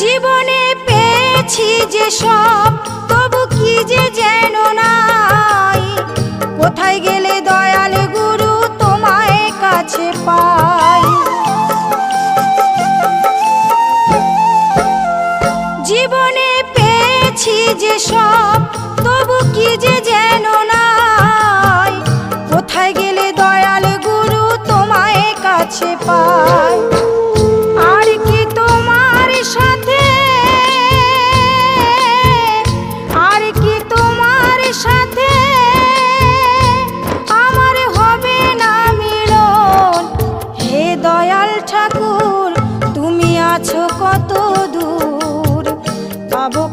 জীবনে পেয়েছি যে সব, তবু কি যে যেন নাই। কোথায় গেলে দয়াল গুরু তোমায় কাছে পাই। জীবনে পেয়েছি যে সব, তবু কি যে যেন নাই। কোথায় গেলে দয়াল গুরু তোমায় কাছে পাই। আর কি তোমার সাথে, আর কি তোমার সাথে আমার হবে না মিলন। হে দয়াল ঠাকুর তুমি আছো কত দূর, পাবো